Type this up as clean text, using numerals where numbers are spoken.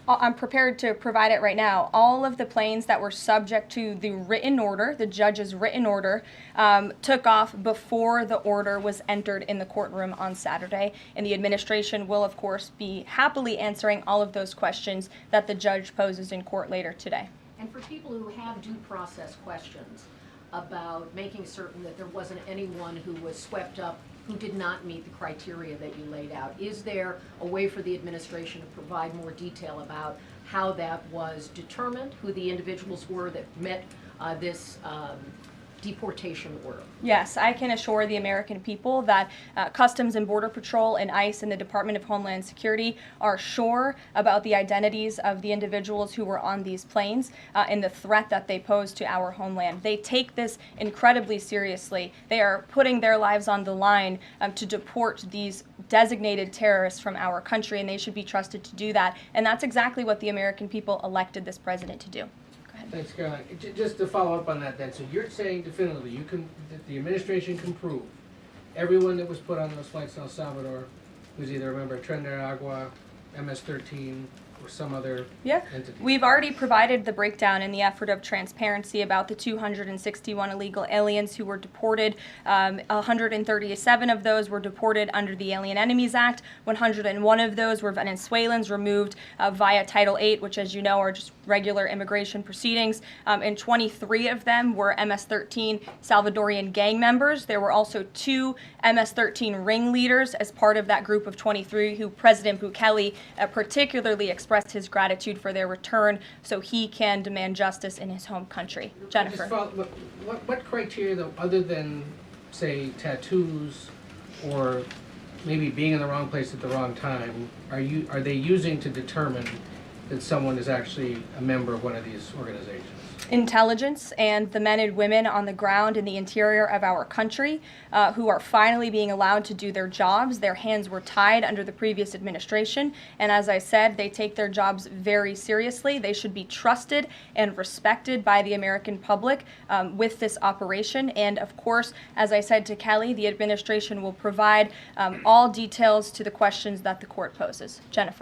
I'm prepared to provide it right now. All of the planes that were subject to the written order, the judge's written order, took off before the order was entered in the courtroom on Saturday. And the administration will, of course, be happily answering all of those questions that the judge poses in court later today. And for people who have due process questions about making certain that there wasn't anyone who was swept up who did not meet the criteria that you laid out, is there a way for the administration to provide more detail about how that was determined, who the individuals were that met this deportation order? Yes, I can assure the American people that Customs and Border Patrol and ICE and the Department of Homeland Security are sure about the identities of the individuals who were on these planes and the threat that they pose to our homeland. They take this incredibly seriously. They are putting their lives on the line to deport these designated terrorists from our country, and they should be trusted to do that. And that's exactly what the American people elected this president to do. Thanks, Caroline. Just to follow up on that, then, so you're saying definitively that the administration can prove everyone that was put on those flights in El Salvador was either a member of Tren de Aragua, MS-13, or some other entity? We've already provided the breakdown in the effort of transparency about the 261 illegal aliens who were deported. 137 of those were deported under the Alien Enemies Act. 101 of those were Venezuelans removed via Title VIII, which, as you know, are just regular immigration proceedings. And 23 of them were MS-13 Salvadorian gang members. There were also 2 MS-13 ringleaders as part of that group of 23 who President Bukele particularly expressed his gratitude for their return so he can demand justice in his home country. Jennifer. What criteria, though, other than, say, tattoos or maybe being in the wrong place at the wrong time, are they using to determine that someone is actually a member of one of these organizations? Intelligence and the men and women on the ground in the interior of our country who are finally being allowed to do their jobs. Their hands were tied under the previous administration, and as I said, they take their jobs very seriously. They should be trusted and respected by the American public with this operation. And of course, as I said to Kelly, the administration will provide all details to the questions that the court poses. Jennifer.